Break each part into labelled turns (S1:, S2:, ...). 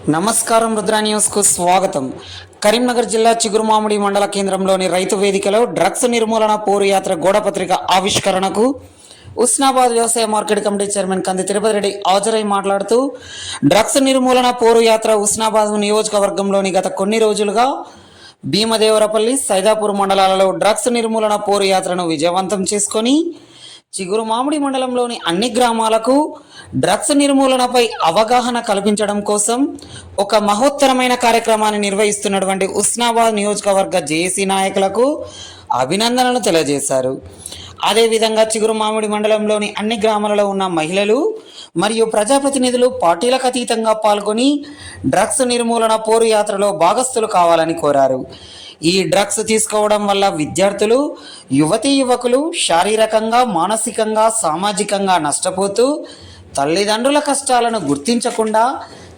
S1: నమస్కారం, రుద్ర న్యూస్కు స్వాగతం. కరీంనగర్ జిల్లా చిగురుమామిడి మండల కేంద్రంలోని రైతు వేదికలో డ్రగ్స్ నిర్మూలన పోరు యాత్ర గోడపత్రిక ఆవిష్కరణకు ఉస్నాబాద్ వ్యవసాయ మార్కెట్ కమిటీ చైర్మన్ కంది తిరుపతి రెడ్డి హాజరై మాట్లాడుతూ, డ్రగ్స్ నిర్మూలన పోరు యాత్ర ఉస్నాబాద్ నియోజకవర్గంలోని గత కొన్ని రోజులుగా భీమదేవరపల్లి, సైదాపూర్ మండలాలలో డ్రగ్స్ నిర్మూలన పోరు యాత్రను విజయవంతం చేసుకొని చిగురుమామిడి మండలంలోని అన్ని గ్రామాలకు డ్రగ్స్ నిర్మూలనపై అవగాహన కల్పించడం కోసం ఒక మహోత్తరమైన కార్యక్రమాన్ని నిర్వహిస్తున్నటువంటి ఉస్నాబాద్ నియోజకవర్గ జేఏసీ నాయకులకు అభినందనలు తెలియజేశారు. అదేవిధంగా చిగురుమామిడి మండలంలోని అన్ని గ్రామాలలో ఉన్న మహిళలు మరియు ప్రజాప్రతినిధులు పార్టీలకు అతీతంగా పాల్గొని డ్రగ్స్ నిర్మూలన పోరు యాత్రలో భాగస్థులు కావాలని కోరారు. ఈ డ్రగ్స్ తీసుకోవడం వల్ల విద్యార్థులు, యువతీ యువకులు శారీరకంగా, మానసికంగా, సామాజికంగా నష్టపోతూ తల్లిదండ్రుల కష్టాలను గుర్తించకుండా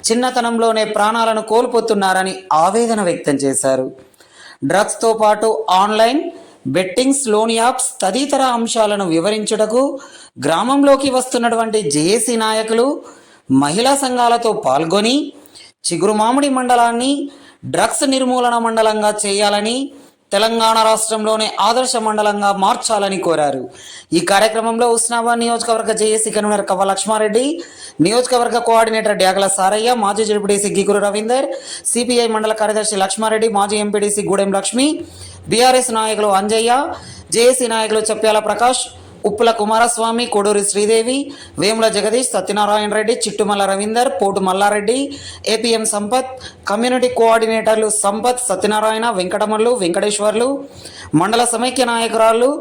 S1: చిన్నతనంలోనే ప్రాణాలను కోల్పోతున్నారని ఆవేదన వ్యక్తం చేశారు. డ్రగ్స్తో పాటు ఆన్లైన్ బెట్టింగ్స్, లోన్ యాప్స్ తదితర అంశాలను వివరించుటకు గ్రామంలోకి వస్తున్నటువంటి జేఏసీ నాయకులు, మహిళా సంఘాలతో పాల్గొని చిగురుమామిడి మండలాన్ని డ్రగ్స్ నిర్మూలన మండలంగా చేయాలని, తెలంగాణ రాష్ట్రంలోనే ఆదర్శ మండలంగా మార్చాలని కోరారు. ఈ కార్యక్రమంలో ఉస్నాబాద్ నియోజకవర్గ జేఏసీ కన్వీనర్ కవ్వ లక్ష్మారెడ్డి, నియోజకవర్గ కోఆర్డినేటర్ డ్యాగల సారయ్య, మాజీ జడ్పీటీసీ గిగురు రవీందర్, సిపిఐ మండల కార్యదర్శి లక్ష్మారెడ్డి, మాజీ ఎంపీటీసీ గూడెం లక్ష్మి, బీఆర్ఎస్ నాయకులు అంజయ్య, జేఏసీ నాయకులు చెప్పాల ప్రకాష్, ఉప్పుల కుమారస్వామి, కోడూరి శ్రీదేవి, వేముల జగదీష్, సత్యనారాయణ రెడ్డి, చిట్టుమల్ల రవీందర్, పోటు మల్లారెడ్డి, ఏపీఎం సంపత్, కమ్యూనిటీ కోఆర్డినేటర్లు సంపత్, సత్యనారాయణ, వెంకటమల్లు, వెంకటేశ్వర్లు, మండల సమైక్య నాయకురాలు,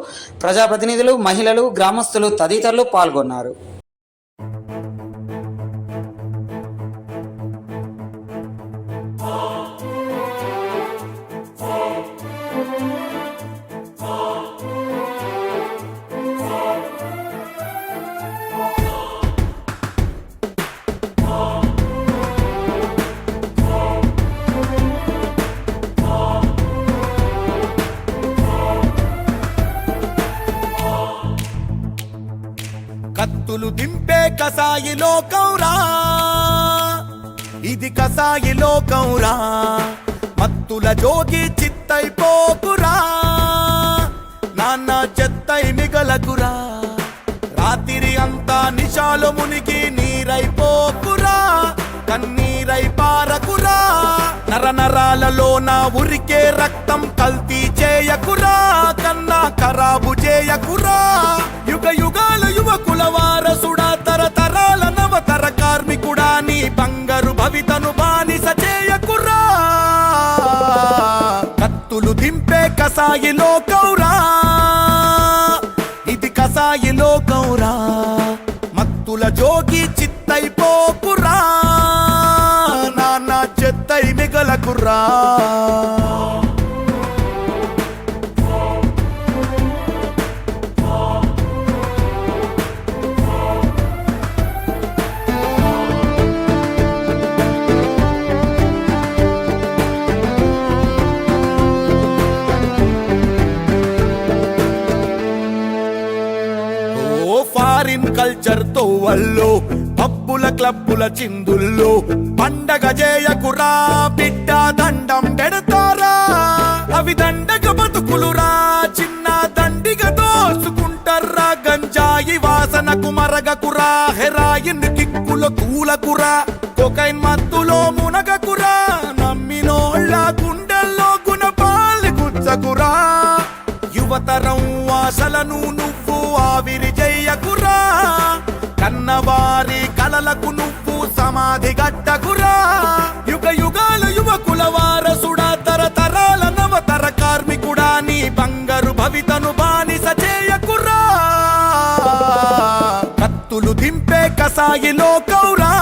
S1: ప్రజాప్రతినిధులు, మహిళలు, గ్రామస్తులు తదితరులు పాల్గొన్నారు.
S2: కత్తులు దింపే కసాయి లోకంరా, ఇది కసాయి లోకంరా. మత్తుల జోగి చిత్తైపోకురా, నాన్న చెత్తై మిగలకురా. రాత్రి అంతా నిశాలు మునిగి నీరైపోకురా, కన్నీరై పారకురా. నర నరాలలో నా ఉరికే రక్తం కల్తీ చేయకురా, కన్నా ఖరాబు చేయకురా. యుగ యుగాల యువకుల వారసుడా, తరతరాల నవతర కార్మికుడా, నీ బంగారు భవితను బానిస చేయకురా. కత్తులు దింపే కసాయి లోకంరా, ఇది కసాయి లోకంరా. మత్తుల జోగి చిత్తైపోకురా, నాన్న చెత్తై మిగలకురా. ఫారిన్ కల్చర్ తో వల్లో, పబ్బుల క్లబ్బుల చిందుల్లో పండగ చేయకురా, బిడ్డ దండం పెడతారా. అవి దండగ బతుకులురా, చిన్న దండిగ దోసుకుంటారా. గంజాయి వాసనకు మరగకురా, హెరాయిన్ కిక్కుల కూలకురా. కొకైన్ మత్తులో మునగకురా, నమ్మినోళ్ళ గుండెల్లో గుణపాలు గుచ్చకురా. యువతరం ఆశలను నువ్వు ఆవిరి చెయ్యకురా, కన్నవారి కలలకు నువ్వు సమాధి గట్టకురా. యుగ యుగాల యువకుల వారసుడా, తరతరాల నవతర కార్మికుడా, నీ బంగారు భవితను బానిస చేయకురా. కత్తులు దింపే కసాయి లోకంరా,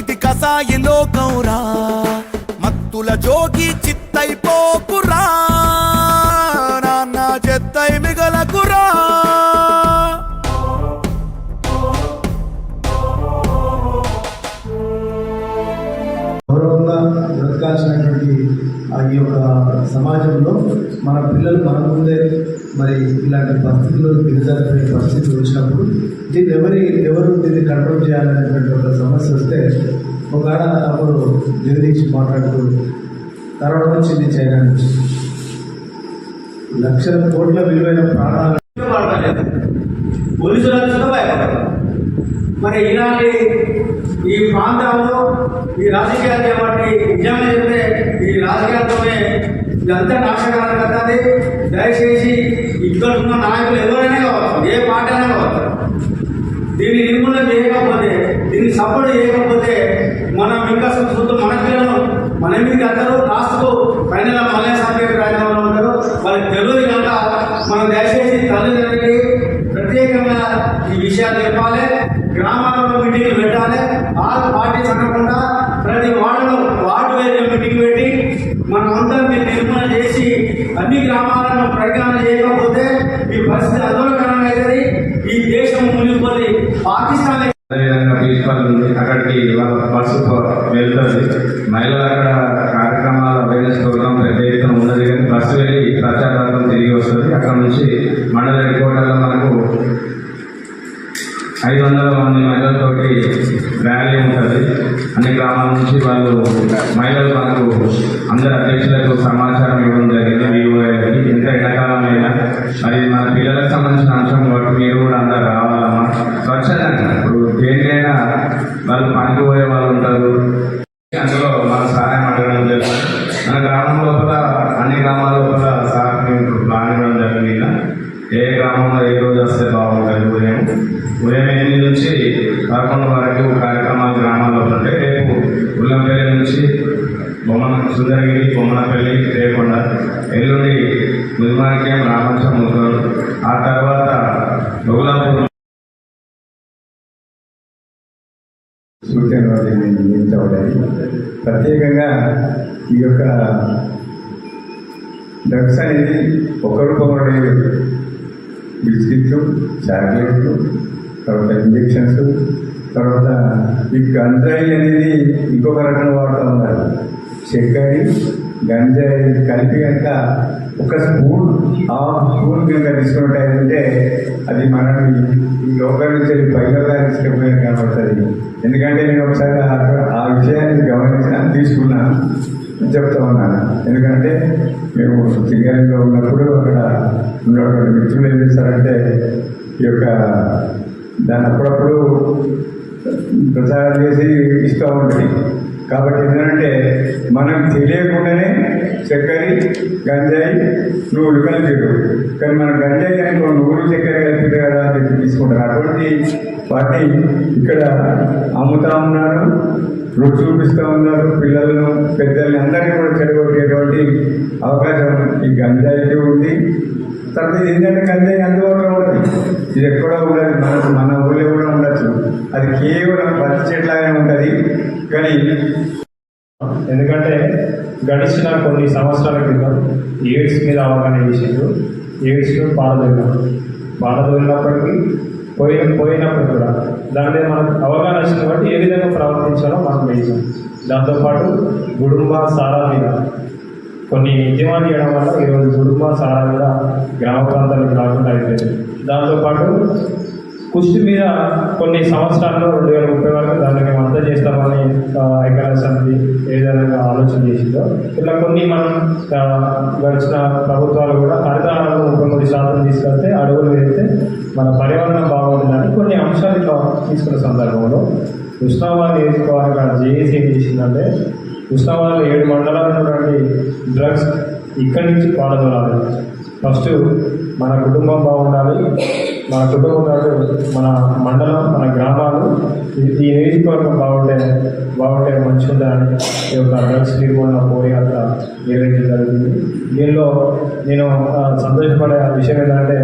S2: ఇది కసాయి లోకంరా. మత్తుల జోగి చిత్తైపోకురా, నాన్న చెత్తై మిగలకురా.
S3: గౌరవంగా బ్రతకాల్సినటువంటి ఈ యొక్క సమాజంలో మన పిల్లలు మన ముందే మరి ఇలాంటి పరిస్థితుల్లో దిగజారిపోయే పరిస్థితి వచ్చినప్పుడు దీన్ని ఎవరు దీన్ని కంట్రోల్ చేయాలనేటువంటి ఒక సమస్య వస్తే ఒక తమ్ముడు జగదీష్ మాట్లాడుతూ కరోనా వచ్చింది చైనా నుంచి, లక్షల కోట్ల విలువైన ప్రాణాలు
S4: పోలీసులు భయపడతారు. మరి ఇలాంటి ఈ ప్రాంతాల్లో ఈ రాజకీయాలు చేపట్టి నిజంగా చెప్తే ఈ రాజకీయాలతోనే ఇదంతా నాశకాలం కదా. దయచేసి ఇక్కడ ఉన్న నాయకులు ఎవరైనా కావచ్చు, ఏ పార్టీ అయినా కావచ్చు, దీన్ని నిర్మూలన చేయకపోతే, దీన్ని సపోర్ట్ చేయకపోతే మనం ఇంకా చూద్దాం. మన పిల్లలు మన మీద అందరూ లాస్ట్కు ఫైనల్ మళ్ళీ సపరేట్ రాజ్యాంగంలో ఉంటారు. వాళ్ళకి తెలియదు కనుక మనం దయచేసి తల్లిదండ్రులకి ప్రత్యేకంగా ఈ విషయాలు చెప్పాలి. గ్రామాలలో మీటింగ్లు పెట్టాలి. ఆల్ పార్టీస్ అనకుండా ప్రతి వార్డు వేరే మీటింగ్ పెట్టి మనం అందరం దీన్ని నిర్మూలన చేసి అన్ని గ్రామాలను ప్రజ్ఞానం చేయకపోతే ఈ పరిస్థితి అదోలకరంగా అవుతుంది. ఈ దేశం మునిగిపోయి పాకిస్తాన్
S5: అదేవిధంగా ప్రిన్సిపల్ అక్కడికి వాళ్ళ బస్సు వెళ్తుంది. మహిళలు అక్కడ కార్యక్రమాల అవేర్నెస్ ప్రోగ్రామ్ పెద్ద ఎత్తున ఉన్నది, కానీ బస్సు వెళ్ళి ప్రచారార్థం తిరిగి వస్తుంది. అక్కడ నుంచి మండల హెడ్ క్వార్టర్లో మనకు 500 మంది మహిళలతోటి ర్యాలీ ఉంటుంది. అన్ని గ్రామాల నుంచి వాళ్ళు మహిళలు మనకు అందరు అధ్యక్షులకు సమాచారం ఇవ్వడం జరిగింది. ఇంత ఎండాకాలం అయినా మరి మన పిల్లలకు సంబంధించిన అంశం కాబట్టి మీరు కూడా అందరు రావాలమ్మా. స్వచ్ఛందంగా ఇప్పుడు దేనికైనా వాళ్ళు పనికి పోయే వాళ్ళు ఉంటారు, అందులో మన సహాయం అడగడం జరుగుతుంది. మన గ్రామం లోపల అన్ని గ్రామాల లోపల సహాయం ప్లాన్ ఇవ్వడం జరిగింది. ఏ గ్రామంలో ఏ రోజు వస్తే బాగుంటుంది. ఉదయం 8 నుంచి 11 వరకు కార్యక్రమాలు గ్రామాల్లో ఉంటాయి. రేపు ఉల్లంపల్లి నుంచి సుందరగిరి, బొమ్మనపల్లి, రేకొండ, ఎల్లుండి నిర్మాణ్యం, రామచం, ముద్దోడు, ఆ తర్వాత బొగులాపూర్
S6: సూచనలు నియమించబడ్డాయి. ప్రత్యేకంగా ఈ యొక్క డ్రగ్స్ అనేది ఒకరికొకరు బిస్కెట్లు, చాక్లెట్లు, తర్వాత ఇంజెక్షన్స్, తర్వాత ఈ గంజాయి అనేది ఇంకొక రకంగా వాడుతూ ఉన్నారు. చక్కెర, గంజాయి కలిపి కనుక ఒక స్పూన్ కనుక తీసుకున్నట్టయితే అది మనల్ని ఈ లోకల్ నుంచి పైగా తీసుకుపోయిన కనబడుతుంది. ఎందుకంటే నేను ఒకసారి ఆ విషయాన్ని గమనించిన తీసుకున్నాను, చెప్తా ఉన్నాను. ఎందుకంటే మేము సింగరేణిలో ఉన్నప్పుడు అక్కడ ఉన్నటువంటి మిత్రులు ఏం చేస్తారంటే ఈ యొక్క దాన్ని అప్పుడప్పుడు ప్రచారం చేసి ఇస్తూ ఉంటుంది. కాబట్టి ఏంటంటే మనం తెలియకుండానే చక్కెర, గంజాయి, నువ్వులు కలిపారు. కానీ మనం గంజాయి అనుకో నువ్వులు చక్కెర కలిపి కదా అని తీసుకుంటారు. అటువంటి వాటిని ఇక్కడ అమ్ముతా ఉన్నారు, రుచి చూపిస్తూ ఉన్నారు. పిల్లలను, పెద్దల్ని అందరినీ కూడా చెడగొట్టేటువంటి అవకాశం ఈ గంజాయికి ఉంది. తర్వాత ఇది ఏంటంటే గంజాయి అందుబాటులో ఉంటుంది. ఇది ఎక్కడో ఉండదు, మన ఊళ్ళో కూడా ఉండొచ్చు. అది కేవలం పచ్చి చెట్లాగానే ఉంటుంది. కానీ
S7: ఎందుకంటే గడిచిన కొన్ని సంవత్సరాల క్రితం ఎయిడ్స్ మీద అవగాహన చేసిండు. ఎయిడ్స్ను పారదోలినప్పటికీ పోయినప్పుడు కూడా దాని మీద మనకు అవగాహన వచ్చింది కాబట్టి ఏ విధంగా ప్రవర్తించాలో మనం వేసాం. దాంతోపాటు కుటుంబ సారా మీద కొన్ని ఉద్యమాలు చేయడం వల్ల ఈరోజు కుటుంబ సారా మీద గ్రామ ప్రాంతాలకు రాకుండా అయిపోయింది. దాంతోపాటు కుష్టి మీద కొన్ని సంవత్సరాల్లో 2030 వరకు దాన్ని మేము అంతా చేస్తామని ఐక్యరాజ్య సమితి ఏ విధంగా ఆలోచన చేసిందో ఇట్లా కొన్ని మనం గడిచిన ప్రభుత్వాలు కూడా హరితహారంలో 33% తీసుకెళ్తే అడుగులు వేస్తే మన పర్యావరణం బాగుంటుందని కొన్ని అంశాలు ఇట్లా తీసుకున్న సందర్భంలో ఉస్నాబాద్ నియోజకవర్గ జేఏసీ ఏం చేసిందంటే ఉస్నాబాద్లో 7 మండలాలు ఉన్నటువంటి డ్రగ్స్ ఇక్కడి నుంచి పాల్గొనాలి. ఫస్ట్ మన కుటుంబం బాగుండాలి, మన కుటుంబం కాదు మన మండలం, మన గ్రామాలు, ఈ నియోజకవర్గం బాగుంటే మంచిగుందని ఈ యొక్క డ్రగ్స్ నిర్మూలన పోరాట నిర్వహించడం జరిగింది. దీనిలో నేను సంతోషపడే విషయం ఏంటంటే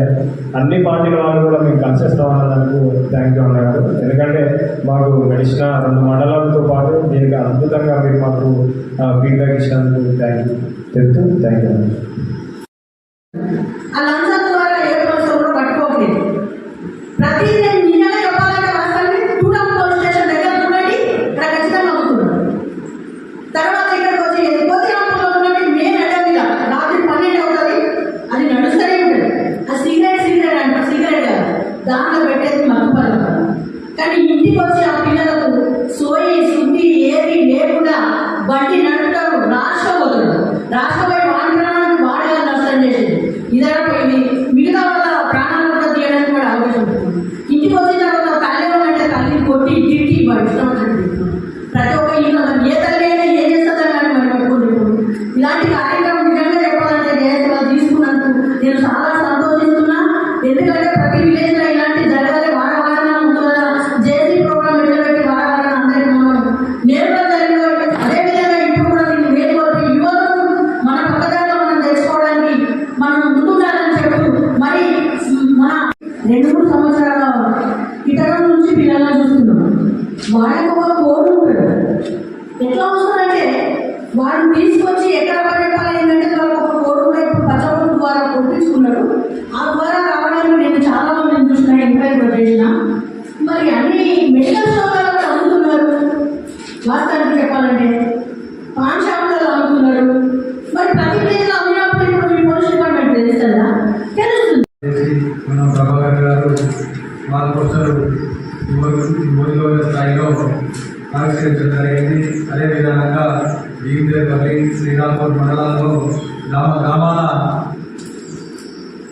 S7: అన్ని పార్టీల వాళ్ళు కూడా మేము కన్సెస్ట్ అవ్వడానికి థ్యాంక్ యూ అన్నారు. ఎందుకంటే మాకు గడిచిన 2 మండలాలతో పాటు దీనికి అద్భుతంగా మీరు మాకు ఫీడ్బ్యాక్ ఇచ్చినందుకు థ్యాంక్ యూ.
S8: ఆ లంచం ద్వారా ఏ ప్రభుత్వం కూడా పట్టుకోలేదు. ప్రతి నిన్ననే చెప్పాలంటే వాస్తవాన్ని టూటౌన్ పోలీస్ స్టేషన్ దగ్గర చూడండి, ఇక్కడ ఖచ్చితంగా అవుతున్నారు. తర్వాత ఇక్కడికి వచ్చి కోతిరాంపులో ఉన్నట్టు మెయిన్ అడ్డ మీద రాత్రి 12 అవుతుంది, అది నడుస్తూనే ఉంటుంది. ఆ సిగరెట్ అంటే సిగరెట్ కాదు, దాంట్లో పెట్టేది మగ్గుపడదు. కానీ ఇంటికి వచ్చి ఆ పిల్లలకు సోయి శుద్ధి ఏ బండి నడుపుతాడు, రాష్ట్రపోతాడు, రాష్ట్రపోయి వాడి ప్రాణానికి వాడిగా నష్టం చేసేది ఇదైపోయింది. మిగతా వాళ్ళ ప్రాణాలు కూడా తీయడానికి కూడా అవకాశం ఉంటుంది. ఇంటికి వచ్చిన తర్వాత తల్లి అంటే తల్లిని కొట్టి తిట్టి ఇష్టం ప్రతి ఒక్క ఇంట్లో ఏ తల్లి అయినా ఏం చేస్తుందో కానీ మనం పట్టుకుంటున్నాం. ఇలాంటి కార్యక్రమం నిజంగా చెప్పాలంటే దేశంలో తీసుకున్నందుకు నేను చాలా సంతోషిస్తున్నా. ఎందుకంటే ప్రతి విలేజ్ లో ఇలాంటి జరగాలి. వారవారణ ముందుగా జేసీ ప్రోగ్రామ్ పెట్టి వారవారణ అందరికీ మనం నేరుగా జరిగిన అదేవిధంగా ఇప్పుడు కూడా దీన్ని మేలుకొల్పి యువతను మన పక్కదారిలో మనం తెచ్చుకోవడానికి మనం ముందుండాలని చెప్తూ మరి మన 2-3 సంవత్సరాల ఇతరుల నుంచి పిల్లలను చూస్తున్నాం. వాళ్ళకి ఒక కోడ్ ఉంటాడు. ఎట్లా వస్తుందంటే వాడిని తీసుకొచ్చి ఎక్కడ పడేపాలి ఏంటంటే వాళ్ళకి ఒక కోడ్ కూడా ఇప్పుడు పచ్చబొట్టు ద్వారా కొట్టించుకున్నాడు. ఆ ద్వారా రావడానికి నేను చాలా మందిని చూసిన, ఎంక్వైరీ చేసిన. మరి అన్ని మెడికల్ స్టోర్లలో కూడా అమ్ముతున్నారు. వాస్తవానికి చెప్పాలంటే పాన్ షాపులలో అమ్ముతున్నారు. మరి ప్రతి ప్లేస్లో అమ్మినప్పుడు ఇప్పుడు మీ పోలీస్ డిపార్ట్మెంట్ తెలుస్తుందా? తెలుస్తుంది.
S3: మన ప్రభాకర్ గారు మార్పులు ఊరిలో స్థాయిలో ఆవిష్కరించడం జరిగింది. అదేవిధంగా భీమదేవపల్లి, శ్రీరాంపూర్ మండలాల్లో గ్రామాల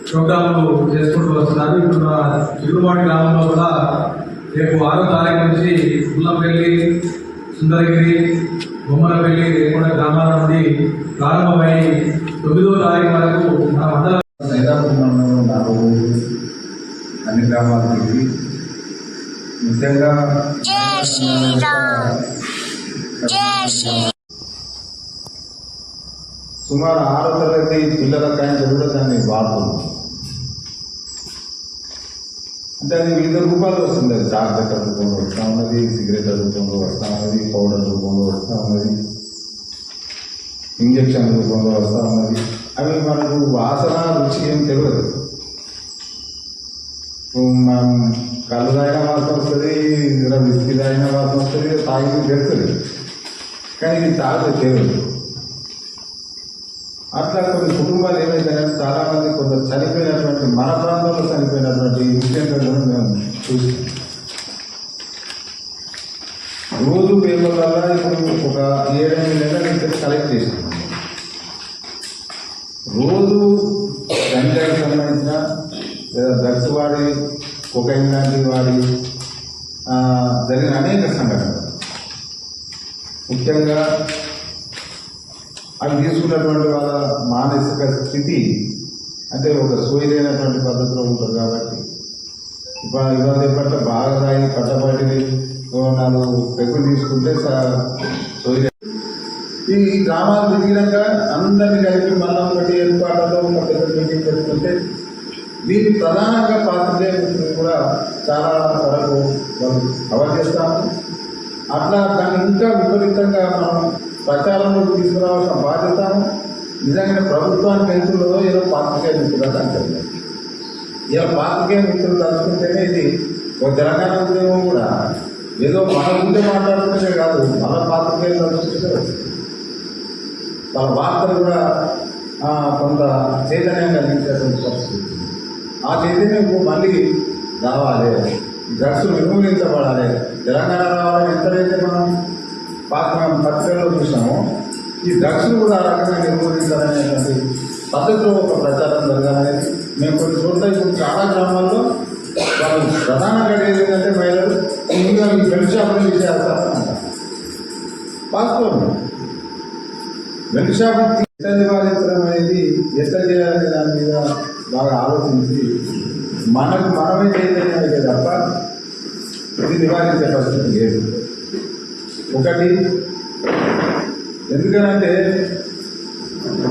S3: ప్రోగ్రాములు చేసుకుంటూ వస్తున్నారు. ఇప్పుడు మన చిగురుమాటి గ్రామంలో కూడా రేపు 6వ తారీఖు నుంచి పుల్లంపల్లి, సుందరగిరి, బొమ్మలపల్లి, రేపొండ గ్రామాల నుండి ప్రారంభమై 9వ తారీఖు వరకు మన మండల
S6: సైదాపురంలో 4 అన్ని గ్రామాలకి ముఖ్యంగా సుమారు 6వ తరగతి పిల్లల కానీ కూడా దాన్ని వాడుతున్నాం. అంటే అది వివిధ రూపాలు వస్తుంది. అది చాక్లెట్ రూపంలో వస్తూ ఉన్నది, సిగరెట్ రూపంలో వస్తూ ఉన్నది, పౌడర్ రూపంలో వస్తూ ఉన్నది, ఇంజక్షన్ రూపంలో వస్తూ ఉన్నది. అవి మనకు వాసన రుచి ఏం తెలియదు. మనం కళ్ళు తాగిన వాసన వస్తుంది, విస్కీ తాగిన వాసన వస్తుంది, తాగి పెడుతుంది. కానీ ఇది తాగితే తెలియదు. అట్లా కొన్ని కుటుంబాలు ఏమైందంటే చాలామంది కొంత చనిపోయినటువంటి, మన ప్రాంతంలో చనిపోయినటువంటి ఇన్సిడెంట్లను మేము చూస్తాం. రోజు పేపర్ వల్ల ఇప్పుడు ఒక 7-8 నెలల నుంచి కలెక్ట్ చేసినాం. రోజు గంజాయికి సంబంధించిన లేదా డ్రగ్స్ వాడి, కొకైన్ లాంటి వాడి జరిగిన అనేక సంఘటనలు. ముఖ్యంగా అవి తీసుకున్నటువంటి వాళ్ళ మానసిక స్థితి అంటే ఒక సోయలేనటువంటి పద్ధతిలో ఉంటుంది. కాబట్టి ఇవాళ ఎప్పట్లో బాగా తాగి పట్టబడి 4 పెగ్గులు తీసుకుంటే సోయలే. ఈ గ్రామాలు తిరిగినాక అందరినీ కలిపి మళ్ళీ ఒకటి ఏర్పాట్లలో ఒక పెద్ద మీటింగ్ పెట్టుకుంటే దీన్ని ప్రధానంగా పాత్రికేయులు కూడా చాలా వరకు వాళ్ళు కవర్ చేస్తాము. అట్లా దాన్ని ఇంకా విపరీతంగా మనం ప్రచారంలో తీసుకురావాల్సిన బాధ్యత నిజంగా ప్రభుత్వానికి రైతుల్లో ఏదో పాత్రికేయ మిత్రులు అంటారు. ఇలా పాత్రికేయ మిత్రులు తలుచుకుంటేనే ఇది ఒక తెలంగాణ ఉద్యమం కూడా ఏదో మన ఉంటే మాట్లాడుతుంటే కాదు, మన పాత్రికేయులు తలుచుకుంటే వాళ్ళ వార్తలు కూడా కొంత చైతన్యం కలిగించేటువంటి పరిస్థితి. ఆ చైతన్యం మళ్ళీ రావాలి, డ్రగ్స్ నిర్మూలించబడాలి. తెలంగాణ రావాలని ఎంతైతే మనం పత్రికల్లో చూసామో ఈ డ్రగ్స్ కూడా ఆ రకంగా నిర్మూలించాలనేటువంటి పద్ధతిలో ఒక ప్రచారం జరగాలనేది మేము కొన్ని చోట్ల ఇప్పుడు చాలా గ్రామాల్లో వాళ్ళు ప్రధానంగా ఏంటంటే మహిళలు ముందుగా ఈ బెల్ట్ షాపులు తీసేస్తారని అంటారు. వాస్తవం బెల్ట్ షాపు ఎట్లా నివారించడం అనేది ఎట్లా చేయాలనే దాని మీద బాగా ఆలోచించి మనమే చేయలేదు తప్ప ఇది నివారించే పరిస్థితి లేదు. ఒకటి ఎందుకనంటే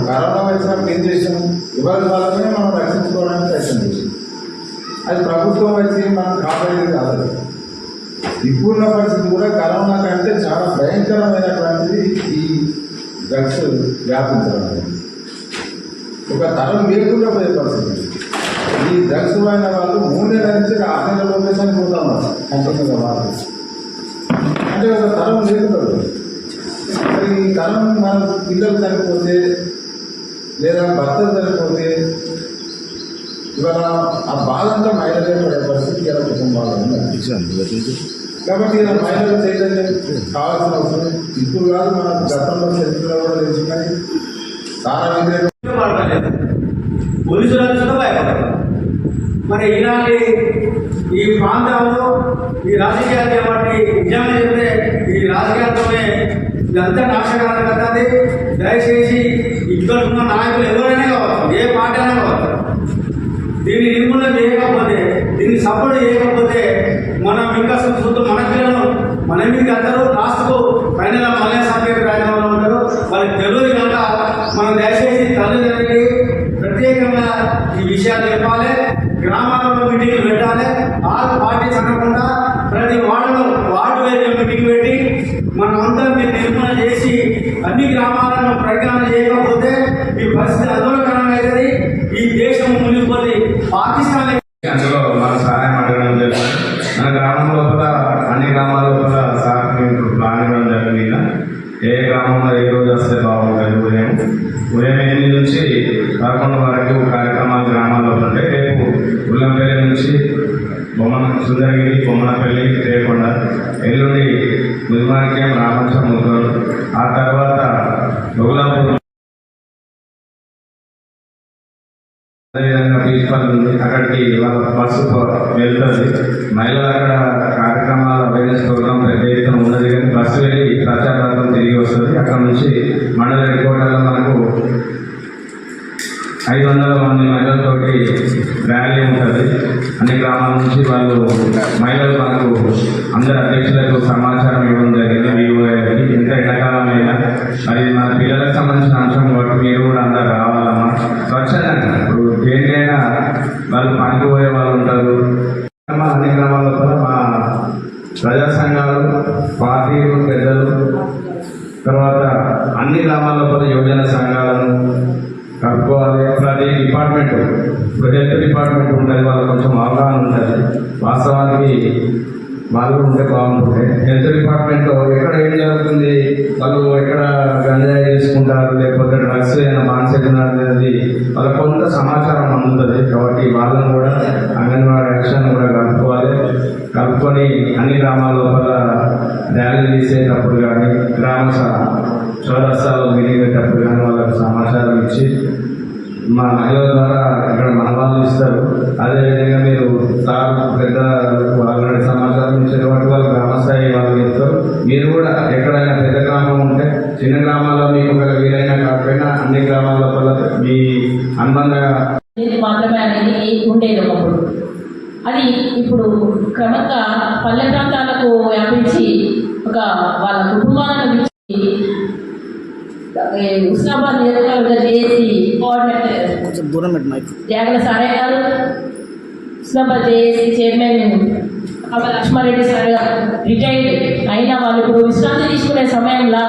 S6: కరోనా వచ్చినప్పుడు ఏం చేసాం, ఇవాళ వాళ్ళనే మనం రక్షించుకోవడానికి ప్రయత్నం చేసాం. అది ప్రభుత్వం వచ్చి మనం కాపాడేది కాదు. ఇప్పుడున్న పరిస్థితి కూడా కరోనా కంటే చాలా భయంకరమైనటువంటిది ఈ డ్రగ్స్ వ్యాపించడం అనేది. ఒక తరం లేకుండా పోయే పరిస్థితి. ఈ డ్రగ్స్ వాడిన వాళ్ళు 3 నెలల నుంచి 6 నెలల చనిపోతా ఉన్నారు కంటిన్యూగా వాళ్ళు. అంటే ఒక తరం లేకుండా మరి ఈ తరం మన పిల్లలు చనిపోతే లేదా భర్తలు చనిపోతే ఇవాళ ఆ బాధంతా మహిళలే పడే పరిస్థితి ఎలా కుటుంబాలు ఉన్నాయి.
S9: కాబట్టి ఇలా మహిళలు చైతన్యం కావాల్సిన అవసరం ఇప్పుడు కాదు, మన గతంలో చరిత్రలో కూడా తెలుసుకున్నాయి. సారా విగ్రహం
S4: భయపడలేదు, పోలీసులను కూడా భయపడలేదు. మరి ఇలాంటి ఈ ప్రాంతంలో ఈ రాజకీయాలు చేపట్టి నిజంగా చెప్తే ఈ రాజకీయాలతోనే ఇదంతా నాశకాలం కదా. దయచేసి ఇక్కడ ఉన్న నాయకులు ఎవరైనా కావచ్చు, ఏ పార్టీ అయినా కావచ్చు, దీన్ని నిర్మూలన చేయకపోతే, దీన్ని సపోర్ట్ చేయకపోతే మనం ఇంకా చూద్దాం. మన పిల్లలు మన మీద అందరూ లాస్ట్కు ఫైనల్ మళ్ళీ సంపే ప్రయత్నంలో ఉంటారు. వాళ్ళకి తెలియదు కనుక మనం దయచేసి తల్లిదండ్రులకి ప్రత్యేకంగా ఈ విషయాలు చెప్పాలి. గ్రామాలలో మీటింగ్లు పెట్టాలి. ఆరు పార్టీస్ అనకుండా ప్రతి వార్డులో వార్డు వేరే మీటింగ్ పెట్టి మనం అంతా మీరు నిర్మాణం చేసి అన్ని గ్రామాలను ప్రజ్ఞానం చేయకపోతే ఈ పరిస్థితి ఆందోళనకరంగా అవుతుంది. ఈ దేశం మునిగిపోతే పాకిస్తాన్
S5: అందులో మన సహాయం అడగడం జరిగింది. మన గ్రామం లోపల అన్ని గ్రామాల లోపల సార్ మేము ప్లాన్ ఇవ్వడం జరిగింది. ఏ గ్రామంలో ఏ రోజు వస్తే బాగుంటుంది. ఉదయం 8 నుంచి 11 వరకు కార్యక్రమాలు గ్రామాల్లో ఉంటాయి. రేపు ఉల్లంపల్లి నుంచి సుందరగిరి, బొమ్మనపల్లి, రేకొండ, ఎల్లుండి నిర్మాణ్యం, రామచం, ముద్దోలు, ఆ తర్వాత బొగులాపూర్, అదేవిధంగా ప్రిన్సిపల్ అక్కడికి వాళ్ళ బస్సు వెళ్తుంది. మహిళలు అక్కడ కార్యక్రమాల అవేర్నెస్ ప్రోగ్రాం పెద్ద ఎత్తున ఉన్నది, కానీ బస్సు వెళ్ళి ప్రచారార్థం తిరిగి వస్తుంది. అక్కడ నుంచి మండల హెడ్ క్వార్టర్లో మనకు 500 మంది మహిళలతోటి ర్యాలీ ఉంటుంది. అన్ని గ్రామాల నుంచి వాళ్ళు మహిళలు మనకు అందరు అధ్యక్షులకు సమాచారం ఇవ్వడం జరిగింది. వీడియోకి ఇంత ఎండాకాలం అయినా మరి మన పిల్లలకు సంబంధించిన అంశం కాబట్టి మీరు కూడా అందరు రావాలమ్మా. స్వచ్ఛందంగా ఇప్పుడు దేనికైనా వాళ్ళు పనికి పోయే వాళ్ళు ఉంటారు. అన్ని గ్రామాల్లో కూడా మా ప్రజా సంఘాలు, పార్టీలు, పెద్దలు, తర్వాత అన్ని గ్రామాల్లో కూడా యువజన సంఘాలను కలుపుకోవాలి. ప్రతి డిపార్ట్మెంట్, ఇప్పుడు హెల్త్ డిపార్ట్మెంట్ ఉంటుంది, వాళ్ళకి కొంచెం అవగాహన ఉంటుంది. వాస్తవానికి వాళ్ళు ఉంటే బాగుంటుంది. హెల్త్ డిపార్ట్మెంట్లో ఎక్కడ ఏం జరుగుతుంది, వాళ్ళు ఎక్కడ గంజాయి తీసుకుంటారు, లేకపోతే డ్రగ్స్ ఏమైనా బాన్సేస్తున్నారు అనేది వాళ్ళకి కొంత సమాచారం అందుతుంది. కాబట్టి వాళ్ళని కూడా అంగన్వాడీ యాక్షన్ కూడా కలుపుకొని అన్ని గ్రామాల లోపల ర్యాలీ తీసేటప్పుడు కానీ, గ్రామ చౌరస్తాలో మిగిలినప్పుడు కానీ వాళ్ళకు సమాచారం ఇచ్చి మా మహిళల ద్వారా ఇక్కడ మన వాళ్ళు ఇస్తారు. అదేవిధంగా మీరు సార్ పెద్ద ఆల్రెడీ సమాచారం ఇచ్చిన వాటి వాళ్ళు గ్రామస్థాయి వాళ్ళు చెప్తారు. మీరు కూడా ఎక్కడైనా పెద్ద గ్రామం ఉంటే, చిన్న గ్రామాల్లో మీకు ఒక వీలైనా కాకపోయినా అన్ని గ్రామాల లోపల మీ అనుబంధంగా
S10: మాత్రమే అనేది ఉండేది ఒకప్పుడు. అది ఇప్పుడు క్రమంగా పల్లె ప్రాంతాలకు వ్యాపించి ఒక వాళ్ళ కుటుంబాలను ఇచ్చి ఉస్నాబాద్ నియోజకవర్గ జేఏసీ కోఆర్డినేటర్ జాగల సారయ్య గారు, Usnabad JAC chairman Lakshmareddy sir గారు రిటైర్డ్ అయినా వాళ్ళు ఇప్పుడు విశ్రాంతి తీసుకునే సమయంలో